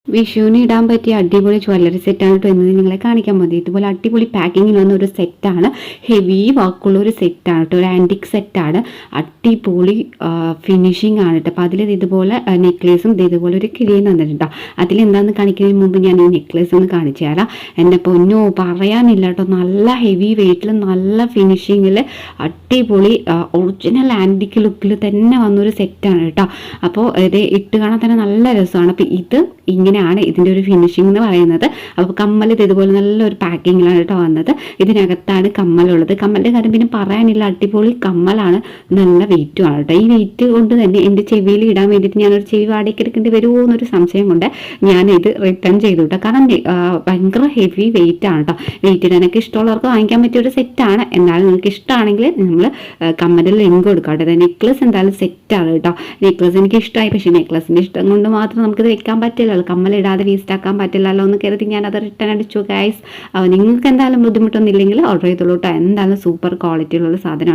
വിഷുവിന് ഇടാൻ പറ്റിയ അടിപൊളി ജ്വല്ലറി സെറ്റാണ് കേട്ടോ ഇന്ന് നിങ്ങളെ കാണിക്കാൻ മതി. ഇതുപോലെ അടിപൊളി പാക്കിങ്ങിൽ വന്ന ഒരു സെറ്റാണ്, ഹെവി വർക്കുള്ള ഒരു സെറ്റാണ് കേട്ടോ, ഒരു ആൻറ്റിക് സെറ്റാണ്. അടിപൊളി ഫിനിഷിംഗ് ആണ് കേട്ടോ. അപ്പോൾ അതിൽ ഇതുപോലെ നെക്ലേസും ഇതുപോലെ ഒരു കിഴിയും തന്നിട്ടുണ്ടോ. അതിലെന്താണെന്ന് കാണിക്കുന്നതിന് മുമ്പ് ഞാൻ ഈ നെക്ലേസ് ഒന്ന് കാണിച്ചു തരാം. എൻ്റെ പൊന്നോ പറയാനില്ല കേട്ടോ, നല്ല ഹെവി വെയിറ്റിൽ നല്ല ഫിനിഷിങ്ങിൽ അടിപൊളി ഒറിജിനൽ ആൻറ്റിക് ലുക്കിൽ തന്നെ വന്നൊരു സെറ്റാണ് കേട്ടോ. അപ്പോൾ ഇത് ഇട്ട് കാണാൻ തന്നെ നല്ല രസമാണ്. അപ്പോൾ ഇത് ഇങ്ങനെയാണ് ഇതിൻ്റെ ഒരു ഫിനിഷിംഗ് എന്ന് പറയുന്നത്. അപ്പോൾ കമ്മൽ ഇതുപോലെ നല്ലൊരു പാക്കിങ്ങിലാണ് കേട്ടോ വന്നത്. ഇതിനകത്താണ് കമ്മലുള്ളത്. കമ്മലിൻ്റെ കാര്യം പിന്നെ പറയാനില്ല, അടിപൊളി കമ്മലാണ്, നല്ല വെയിറ്റുമാണ് കേട്ടോ. ഈ വെയിറ്റ് കൊണ്ട് തന്നെ എൻ്റെ ചെവിയിൽ ഇടാൻ വേണ്ടിയിട്ട് ഞാനൊരു ചെവി വാടകയ്ക്ക് എടുക്കേണ്ടി വരുമോ എന്നൊരു സംശയം കൊണ്ട് ഞാനിത് റിട്ടേൺ ചെയ്തു കേട്ടോ. കാരണം ഭയങ്കര ഹെവി വെയിറ്റ് ആണ് കേട്ടോ. വെയിറ്റ് ഇടാനൊക്കെ ഇഷ്ടമുള്ളവർക്ക് വാങ്ങിക്കാൻ പറ്റിയ ഒരു സെറ്റാണ്. എന്നാലും നിങ്ങൾക്ക് ഇഷ്ടമാണെങ്കിൽ നമ്മൾ കമ്മലിൽ ലിങ്ക് കൊടുക്കാം കേട്ടോ. നെക്ലസ് എന്തായാലും സെറ്റാണ് കേട്ടോ. നെക്ലസ് എനിക്ക് ഇഷ്ടമായി, പക്ഷേ നെക്ലസിൻ്റെ ഇഷ്ടം കൊണ്ട് മാത്രം നമുക്കിത് വെക്കാൻ പറ്റില്ലല്ലോ, കമ്മലിടാതെ വേസ്റ്റ് ആക്കാൻ പറ്റില്ലല്ലോ എന്ന് കരുതി ഞാനത് റിട്ടേൺ അടിച്ചു ഗൈസ്. നിങ്ങൾക്ക് എന്തായാലും ബുദ്ധിമുട്ടൊന്നും ഇല്ലെങ്കിൽ ഓർഡർ ചെയ്തോളൂ കേട്ടോ. എന്തായാലും സൂപ്പർ ക്വാളിറ്റിയിലുള്ള സാധനമാണ്.